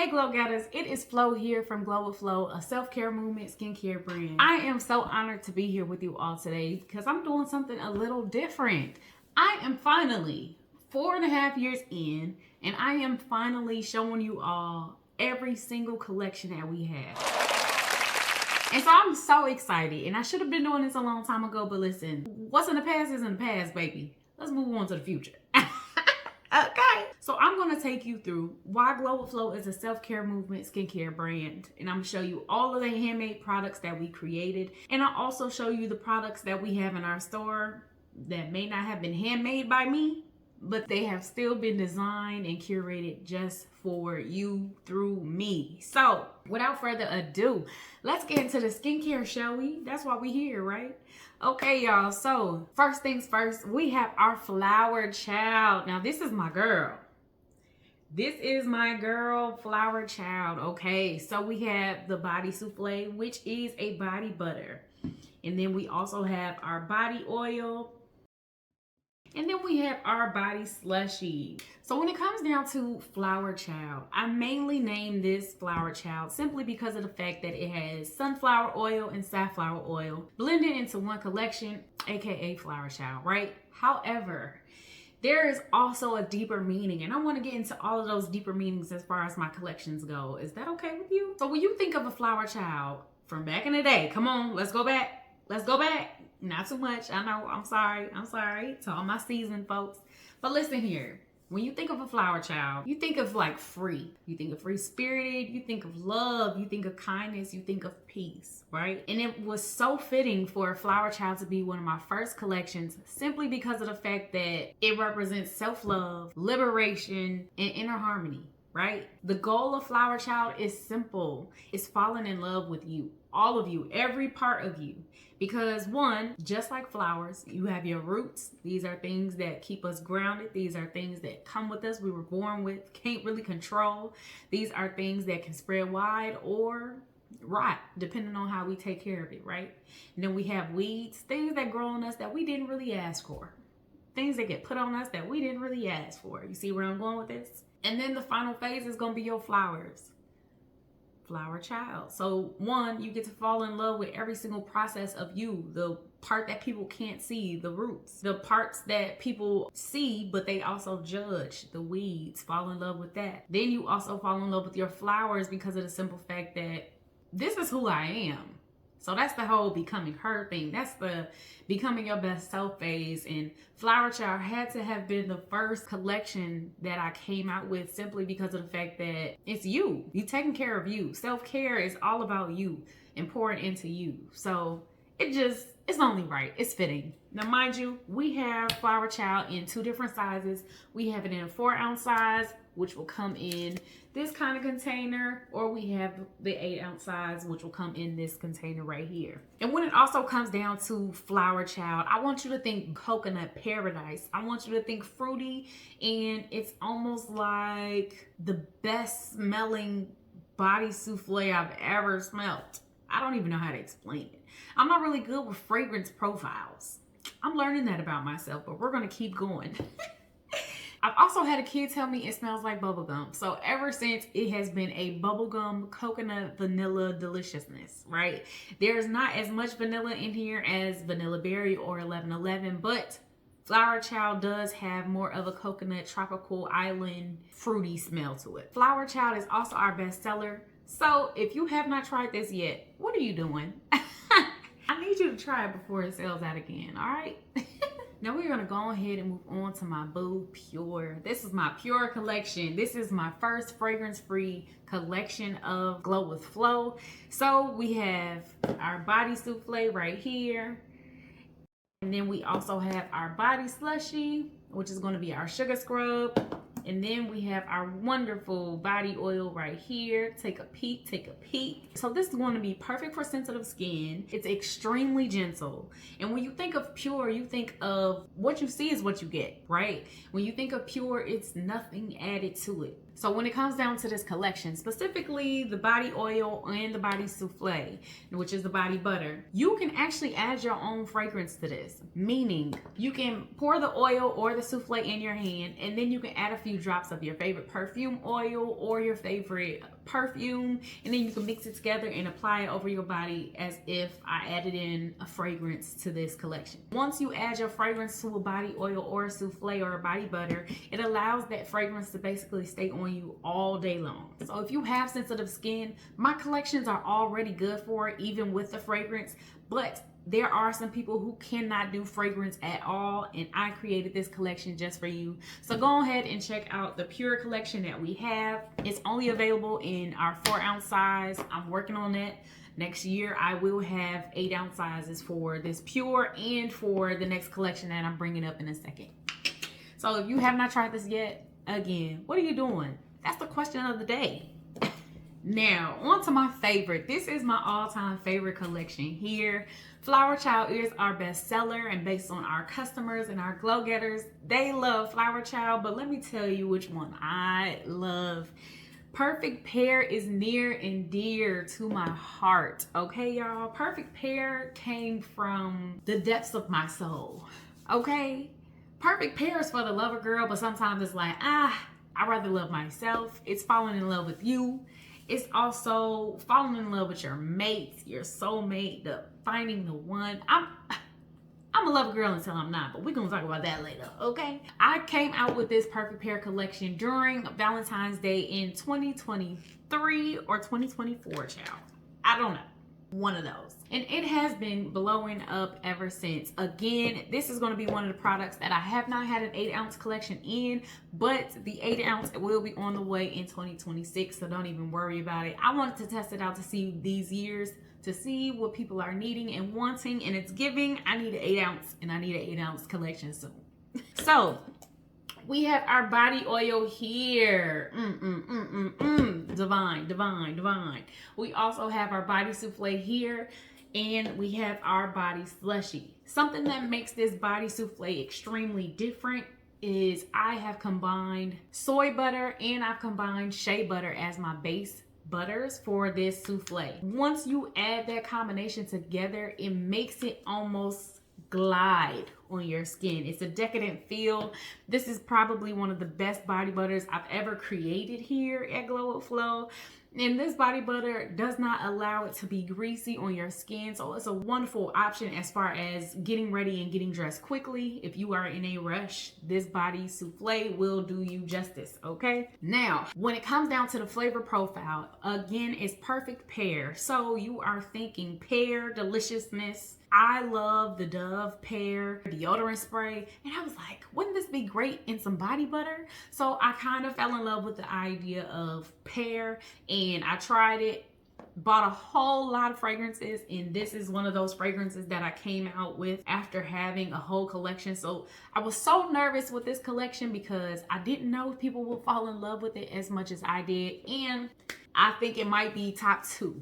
Hey Glow Getters, it is Flo here from Glow With Flo, a self-care movement skincare brand. I am so honored to be here with you all today because I'm doing something a little different. I am finally 4.5 years in, and I am finally showing you all every single collection that we have. And so I'm so excited, and I should have been doing this a long time ago, but listen, what's in the past is in the past, baby. Let's move on to the future. Okay, so I'm going to take you through why Glow With Flo is a self-care movement skincare brand, and I'm going to show you all of the handmade products that we created, and I'll also show you the products that we have in our store that may not have been handmade by me, but they have still been designed and curated just for you through me. So without further ado, let's get into the skincare, shall we? That's why we're here, right? Okay, y'all, so first things first, we have our Flower Child. Now, this is my girl. This is my girl, Flower Child, okay? So we have the body souffle, which is a body butter. And then we also have our body oil. And then we have our body slushie. So when it comes down to Flower Child, I mainly named this Flower Child simply because of the fact that it has sunflower oil and safflower oil blended into one collection, aka Flower Child, right? However, there is also a deeper meaning, and I want to get into all of those deeper meanings as far as my collections go. Is that okay with you? So when you think of a Flower Child from back in the day, come on, let's go back. Let's go back. Not too much. I know. I'm sorry to all my seasoned folks. But listen here. When you think of a Flower Child, you think of like free. You think of free-spirited. You think of love. You think of kindness. You think of peace, right? And it was so fitting for a Flower Child to be one of my first collections simply because of the fact that it represents self-love, liberation, and inner harmony, right? The goal of Flower Child is simple. It's falling in love with you. All of you, every part of you. Because one, just like flowers, you have your roots. These are things that keep us grounded. These are things that come with us, we were born with, can't really control. These are things that can spread wide or rot, depending on how we take care of it, right? And then we have weeds, things that grow on us that we didn't really ask for. Things that get put on us that we didn't really ask for. You see where I'm going with this? And then the final phase is going to be your flowers. Flower Child. So one, you get to fall in love with every single process of you, the part that people can't see, the roots, the parts that people see but they also judge, the weeds, fall in love with that. Then you also fall in love with your flowers because of the simple fact that this is who I am. So that's the whole becoming her thing. That's the becoming your best self phase. And Flower Child had to have been the first collection that I came out with simply because of the fact that it's you. You taking care of you. Self-care is all about you and pouring into you. So it's only right. It's fitting. Now, mind you, we have Flower Child in 2 different sizes. We have it in a 4-ounce size, which will come in this kind of container, or we have the 8-ounce size, which will come in this container right here. And when it also comes down to Flower Child, I want you to think coconut paradise. I want you to think fruity, and it's almost like the best smelling body souffle I've ever smelled. I don't even know how to explain it. I'm not really good with fragrance profiles. I'm learning that about myself, but we're gonna keep going. I've also had a kid tell me it smells like bubblegum. So ever since, it has been a bubblegum coconut vanilla deliciousness, right? There's not as much vanilla in here as Vanilla Berry or 1111, but Flower Child does have more of a coconut tropical island fruity smell to it. Flower Child is also our bestseller. So if you have not tried this yet, what are you doing? I need you to try it before it sells out again, all right? Now we're gonna go ahead and move on to my Boo Pure. This is my Pure collection. This is my first fragrance-free collection of Glow With Flo. So we have our body souffle right here. And then we also have our body slushie, which is gonna be our sugar scrub. And then we have our wonderful body oil right here. Take a peek, take a peek. So this is going to be perfect for sensitive skin. It's extremely gentle. And when you think of Pure, you think of what you see is what you get, right? When you think of Pure, it's nothing added to it. So when it comes down to this collection, specifically the body oil and the body souffle, which is the body butter, you can actually add your own fragrance to this. Meaning you can pour the oil or the souffle in your hand, and then you can add a few drops of your favorite perfume oil or your favorite perfume, and then you can mix it together and apply it over your body as if I added in a fragrance to this collection. Once you add your fragrance to a body oil or a souffle or a body butter, it allows that fragrance to basically stay on you all day long. So if you have sensitive skin, my collections are already good for it, even with the fragrance, but there are some people who cannot do fragrance at all, and I created this collection just for you. So go ahead and check out the Pure collection that we have. It's only available in our 4-ounce size. I'm working on that. Next year, I will have 8-ounce sizes for this Pure and for the next collection that I'm bringing up in a second. So if you have not tried this yet, again, what are you doing? That's the question of the day. Now, on to my favorite. This is my all-time favorite collection here. Flower Child is our best seller, and based on our customers and our glow getters, they love Flower Child, but let me tell you which one I love. Perfect Pear is near and dear to my heart, okay, y'all? Perfect Pear came from the depths of my soul, okay? Perfect Pear is for the lover girl, but sometimes it's like, I'd rather love myself. It's falling in love with you. It's also falling in love with your mate, your soulmate, finding the one. I'm a lover girl until I'm not, but we're gonna talk about that later, okay? I came out with this Perfect Pear collection during Valentine's Day in 2023 or 2024, child. I don't know. One of those. And it has been blowing up ever since. Again, this is going to be one of the products that I have not had an 8-ounce collection in, but the 8-ounce will be on the way in 2026, so don't even worry about it. I wanted to test it out to see these years, to see what people are needing and wanting, and it's giving. I need an 8-ounce, and I need an 8-ounce collection soon. So we have our body oil here. Divine, divine, divine. We also have our body souffle here, and we have our body slushie. Something that makes this body souffle extremely different is I have combined soy butter and I've combined shea butter as my base butters for this souffle. Once you add that combination together, it makes it almost glide on your skin. It's a decadent feel. This is probably one of the best body butters I've ever created here at Glow With Flo. And this body butter does not allow it to be greasy on your skin. So it's a wonderful option as far as getting ready and getting dressed quickly. If you are in a rush, this body souffle will do you justice, okay? Now, when it comes down to the flavor profile, again, it's Perfect Pear. So you are thinking pear deliciousness. I love the Dove Pear deodorant spray, and I was like, wouldn't this be great in some body butter? So I kind of fell in love with the idea of pear, and I tried it, bought a whole lot of fragrances, and this is one of those fragrances that I came out with after having a whole collection. So I was so nervous with this collection because I didn't know if people would fall in love with it as much as I did, and I think it might be top 2.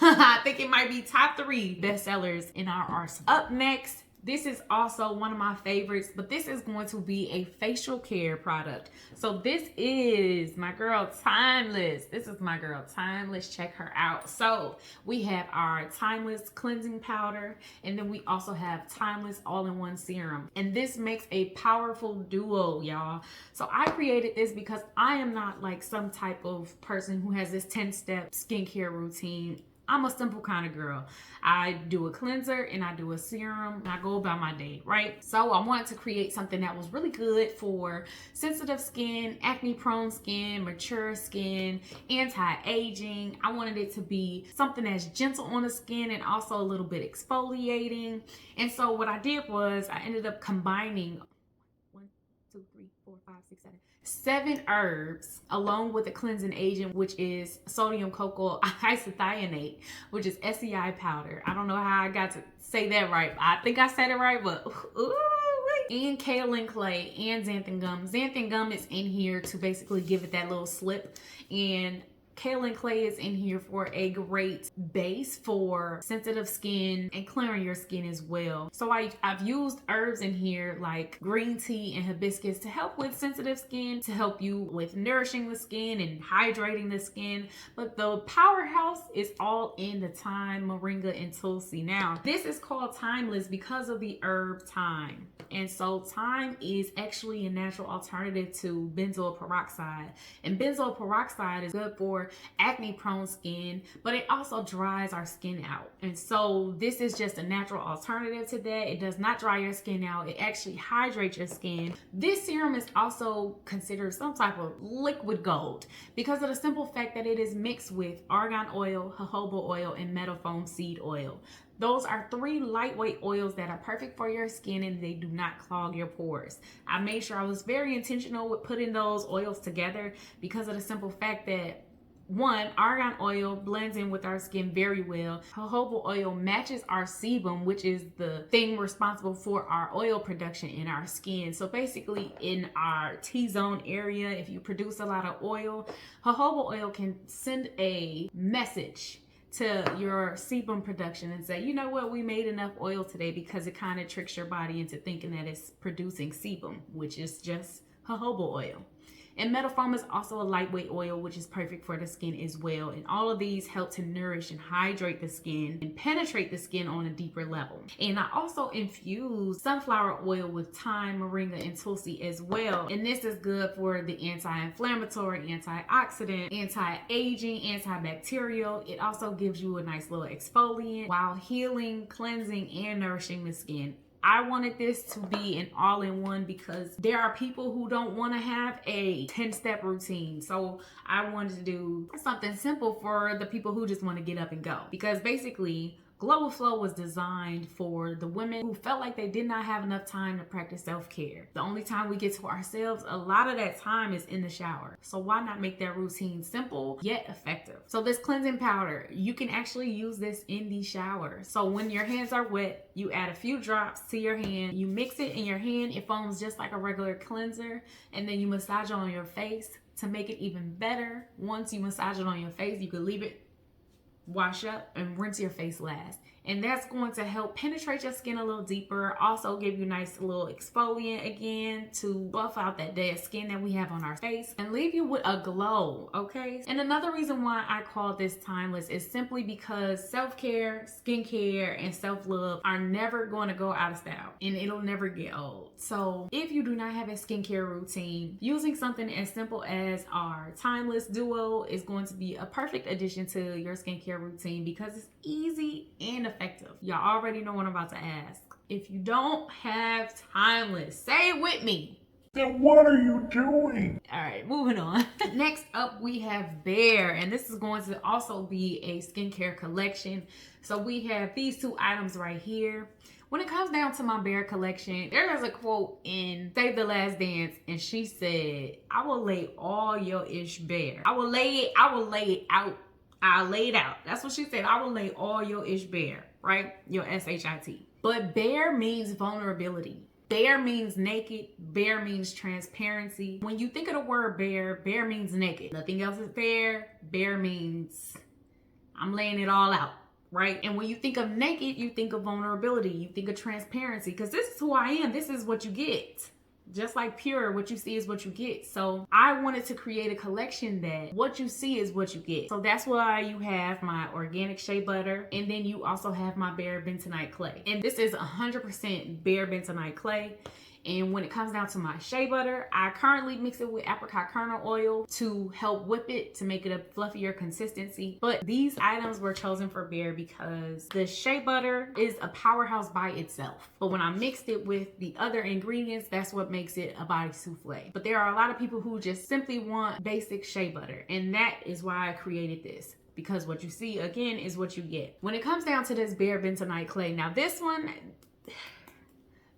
I think it might be top 3 bestsellers in our arsenal. Up next, this is also one of my favorites, but this is going to be a facial care product. So this is my girl Thymeless. This is my girl Thymeless. Check her out. So we have our Thymeless cleansing powder, and then we also have Thymeless all-in-one serum. And this makes a powerful duo, y'all. So I created this because I am not like some type of person who has this 10-step skincare routine. I'm a simple kind of girl. I do a cleanser and I do a serum and I go about my day, right? So I wanted to create something that was really good for sensitive skin, acne prone skin, mature skin, anti-aging. I wanted it to be something that's gentle on the skin and also a little bit exfoliating. And so what I did was I ended up combining 7 herbs along with a cleansing agent, which is sodium cocoa isothianate, which is SEI powder. I don't know how I got to say that right. I think I said it right, but ooh. And kaolin clay and xanthan gum. Xanthan gum is in here to basically give it that little slip. And Kaolin clay is in here for a great base for sensitive skin and clearing your skin as well. So I've used herbs in here like green tea and hibiscus to help with sensitive skin, to help you with nourishing the skin and hydrating the skin. But the powerhouse is all in the thyme, moringa, and tulsi. Now, this is called Thymeless because of the herb thyme. And so thyme is actually a natural alternative to benzoyl peroxide. And benzoyl peroxide is good for acne prone skin, but it also dries our skin out. And so this is just a natural alternative to that. It does not dry your skin out. It actually hydrates your skin. This serum is also considered some type of liquid gold because of the simple fact that it is mixed with argan oil, jojoba oil, and meadowfoam seed oil. Those are 3 lightweight oils that are perfect for your skin and they do not clog your pores. I made sure I was very intentional with putting those oils together because of the simple fact that, one, argan oil blends in with our skin very well. Jojoba oil matches our sebum, which is the thing responsible for our oil production in our skin. So basically in our T-zone area, if you produce a lot of oil, jojoba oil can send a message to your sebum production and say, you know what, we made enough oil today, because it kind of tricks your body into thinking that it's producing sebum, which is just jojoba oil. And meadowfoam is also a lightweight oil, which is perfect for the skin as well. And all of these help to nourish and hydrate the skin and penetrate the skin on a deeper level. And I also infuse sunflower oil with thyme, moringa, and tulsi as well. And this is good for the anti-inflammatory, antioxidant, anti-aging, antibacterial. It also gives you a nice little exfoliant while healing, cleansing, and nourishing the skin. I wanted this to be an all-in-one because there are people who don't want to have a 10-step routine. So I wanted to do something simple for the people who just want to get up and go. Because basically, Glow With Flo was designed for the women who felt like they did not have enough time to practice self-care. The only time we get to ourselves, a lot of that time is in the shower. So why not make that routine simple yet effective? So this cleansing powder, you can actually use this in the shower. So when your hands are wet, you add a few drops to your hand, you mix it in your hand, it foams just like a regular cleanser, and then you massage it on your face to make it even better. Once you massage it on your face, you can leave it wash up and rinse your face last. And that's going to help penetrate your skin a little deeper. Also give you a nice little exfoliant again to buff out that dead skin that we have on our face and leave you with a glow, okay? And another reason why I call this Thymeless is simply because self-care, skincare, and self-love are never going to go out of style and it'll never get old. So if you do not have a skincare routine, using something as simple as our Thymeless duo is going to be a perfect addition to your skincare routine because it's easy and effective. Y'all already know what I'm about to ask. If you don't have Thymeless, say it with me. Then what are you doing? All right, moving on. Next up, we have Bare, and this is going to also be a skincare collection. So we have these 2 items right here. When it comes down to my Bare collection, there is a quote in Save the Last Dance, and she said, "I will lay all your ish bare. I will lay it out. I'll lay it out." That's what she said. I will lay all your ish bare, right? Your S-H-I-T. But bare means vulnerability. Bare means naked. Bare means transparency. When you think of the word bare, bare means naked. Nothing else is bare. Bare means I'm laying it all out, right? And when you think of naked, you think of vulnerability. You think of transparency because this is who I am. This is what you get. Just like pure, what you see is what you get. So I wanted to create a collection that what you see is what you get. So that's why you have my organic shea butter. And then you also have my bare bentonite clay. And this is 100% bare bentonite clay. And when it comes down to my shea butter, I currently mix it with apricot kernel oil to help whip it to make it a fluffier consistency. But these items were chosen for Bare because the shea butter is a powerhouse by itself. But when I mixed it with the other ingredients, that's what makes it a body souffle. But there are a lot of people who just simply want basic shea butter. And that is why I created this. Because what you see, again, is what you get. When it comes down to this Bare bentonite clay, now this one,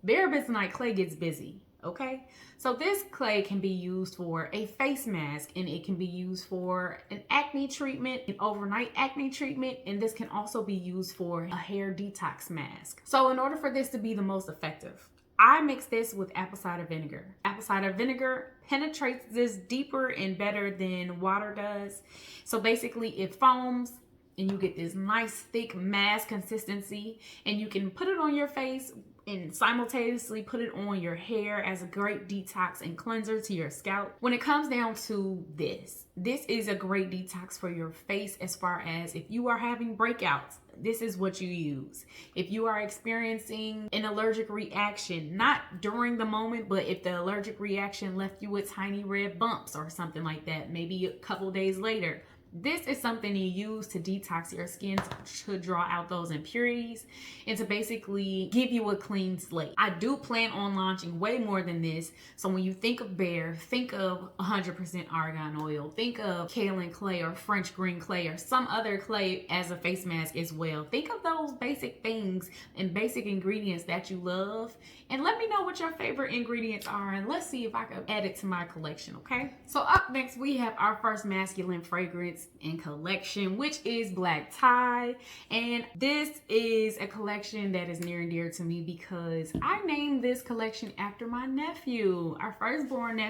Bare bentonite clay gets busy, okay? So this clay can be used for a face mask, and it can be used for an acne treatment, an overnight acne treatment, and this can also be used for a hair detox mask. So in order for this to be the most effective, I mix this with apple cider vinegar. Apple cider vinegar penetrates this deeper and better than water does. So basically it foams and you get this nice thick mask consistency, and you can put it on your face and simultaneously put it on your hair as a great detox and cleanser to your scalp. When it comes down to this is a great detox for your face, as far as if you are having breakouts, this is what you use. If you are experiencing an allergic reaction, not during the moment, but if the allergic reaction left you with tiny red bumps or something like that, maybe a couple days later, this is something you use to detox your skin, to draw out those impurities and to basically give you a clean slate. I do plan on launching way more than this. So when you think of Bear, think of 100% argan oil. Think of kaolin clay or French green clay or some other clay as a face mask as well. Think of those basic things and basic ingredients that you love. And let me know what your favorite ingredients are, and let's see if I can add it to my collection, okay? So up next, we have our first masculine fragrance in collection, which is Black Tye. And this is a collection that is near and dear to me because I named this collection after my nephew, our firstborn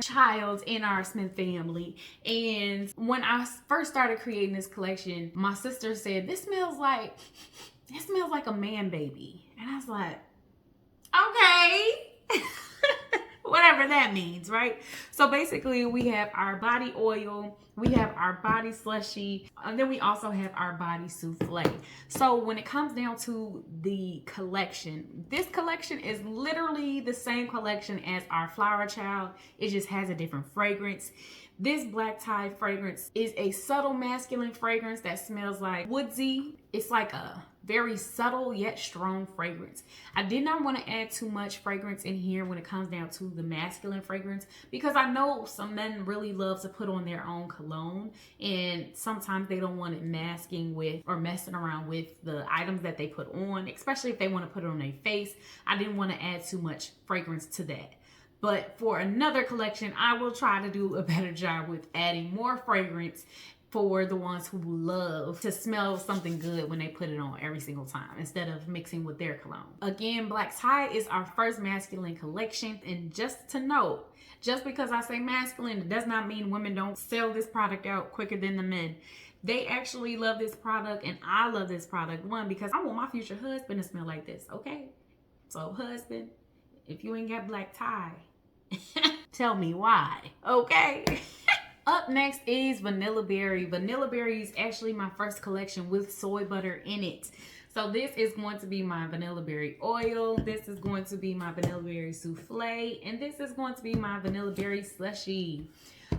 child in our Smith family. And when I first started creating this collection, my sister said, this smells like a man baby. And I was like, okay. Whatever that means, right? So basically we have our body oil, we have our body slushie, and then we also have our body souffle. So when it comes down to the collection, this collection is literally the same collection as our flower child. It just has a different fragrance. This Black Tye fragrance is a subtle masculine fragrance that smells like woodsy. It's like a very subtle yet strong fragrance. I did not want to add too much fragrance in here when it comes down to the masculine fragrance, because I know some men really love to put on their own cologne, and sometimes they don't want it masking with or messing around with the items that they put on, especially if they want to put it on their face. I didn't want to add too much fragrance to that. But for another collection, I will try to do a better job with adding more fragrance for the ones who love to smell something good when they put it on every single time instead of mixing with their cologne. Again, Black Tye is our first masculine collection. And just to note, just because I say masculine, it does not mean women don't sell this product out quicker than the men. They actually love this product, and I love this product. One, because I want my future husband to smell like this, okay? So husband, if you ain't got Black Tye, tell me why, okay? Up next is Vanilla Berry. Vanilla Berry is actually my first collection with soy butter in it. So this is going to be my vanilla berry oil. This is going to be my vanilla berry souffle. And this is going to be my vanilla berry slushie.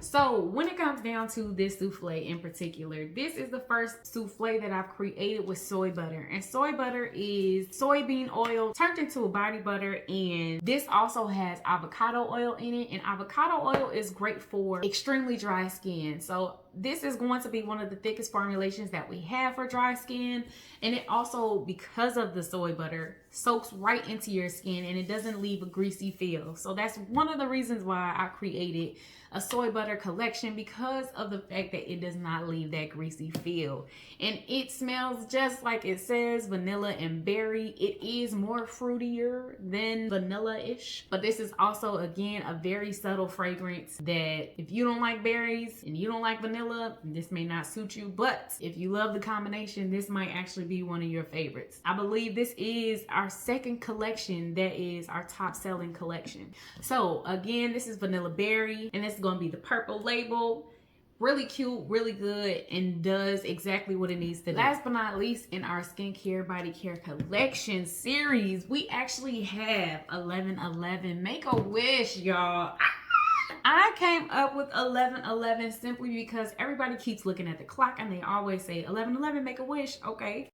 So when it comes down to this souffle in particular, this is the first souffle that I've created with soy butter. And soy butter is soybean oil turned into a body butter. And this also has avocado oil in it. And avocado oil is great for extremely dry skin. So this is going to be one of the thickest formulations that we have for dry skin. And it also, because of the soy butter, soaks right into your skin and it doesn't leave a greasy feel. So that's one of the reasons why I created a soy butter collection, because of the fact that it does not leave that greasy feel. And it smells just like it says, vanilla and berry. It is more fruitier than vanilla-ish, but this is also, again, a very subtle fragrance that if you don't like berries and you don't like vanilla, this may not suit you. But if you love the combination, this might actually be one of your favorites. I believe this is our second collection that is our top selling collection. So again, this is vanilla berry, and this is going to be the purple label. Really cute, really good, and does exactly what it needs to do. Last but not least, in our skincare body care collection series, we actually have 1111 Make a Wish, y'all. I came up with 1111 simply because everybody keeps looking at the clock and they always say 1111 Make a Wish. Okay.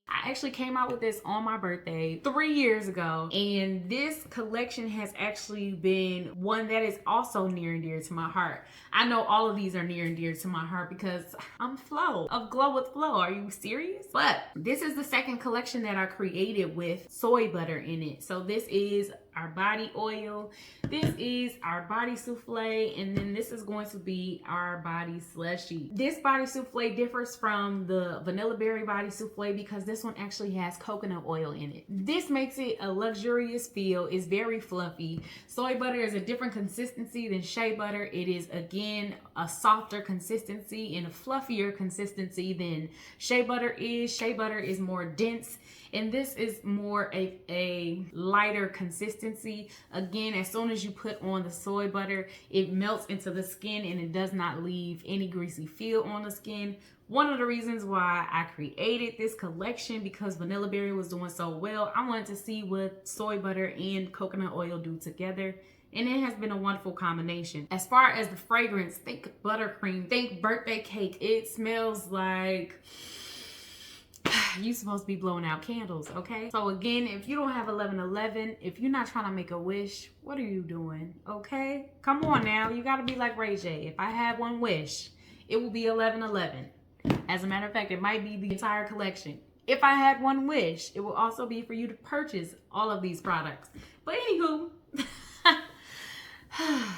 I I actually came out with this on my birthday 3 years ago, and this collection has actually been one that is also near and dear to my heart. I know all of these are near and dear to my heart because I'm Flo of Glow With Flo. Are you serious? But this is the second collection that I created with soy butter in it. So this is our body oil, this is our body souffle, and then this is going to be our body slushie. This body souffle differs from the vanilla berry body souffle because this one actually has coconut oil in it. This makes it a luxurious feel. It's very fluffy. Soy butter is a different consistency than shea butter. It is again a softer consistency and a fluffier consistency than shea butter is. Shea butter is more dense, and this is more a lighter consistency. Again, as soon as you put on the soy butter, it melts into the skin and it does not leave any greasy feel on the skin. One of the reasons why I created this collection, because vanilla berry was doing so well, I wanted to see what soy butter and coconut oil do together. And it has been a wonderful combination. As far as the fragrance, think buttercream, think birthday cake. It smells like you supposed to be blowing out candles, okay? So again, if you don't have 1111, if you're not trying to make a wish, what are you doing, okay? Come on now, you gotta be like Ray J. If I had one wish, it will be 1111. As a matter of fact, it might be the entire collection. If I had one wish, it will also be for you to purchase all of these products. But anywho,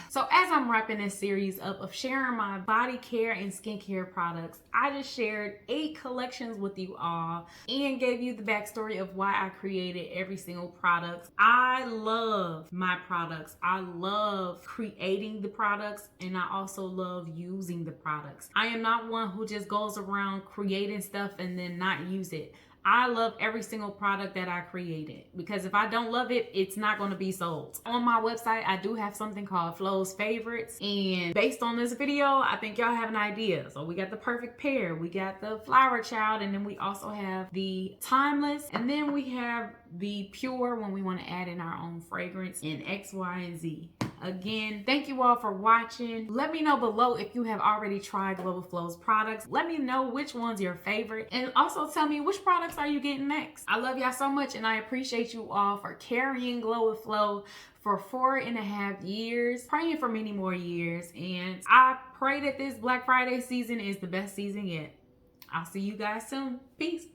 so as I'm wrapping this series up of sharing my body care and skincare products, I just shared 8 collections with you all and gave you the backstory of why I created every single product. I love my products. I love creating the products, and I also love using the products. I am not one who just goes around creating stuff and then not use it. I love every single product that I created, because if I don't love it, it's not going to be sold. On my website, I do have something called Flo's Favorites, and based on this video, I think y'all have an idea. So we got the Perfect Pear, we got the Flower Child, and then we also have the Thymeless, and then we have the Pure when we want to add in our own fragrance, and X, Y, and Z. Again, thank you all for watching. Let me know below if you have already tried Glow With Flo's products. Let me know which one's your favorite, and also tell me which products are you getting next. I love y'all so much, and I appreciate you all for carrying Glow With Flo for 4.5 years, praying for many more years, and I pray that this Black Friday season is the best season yet. I'll see you guys soon. Peace.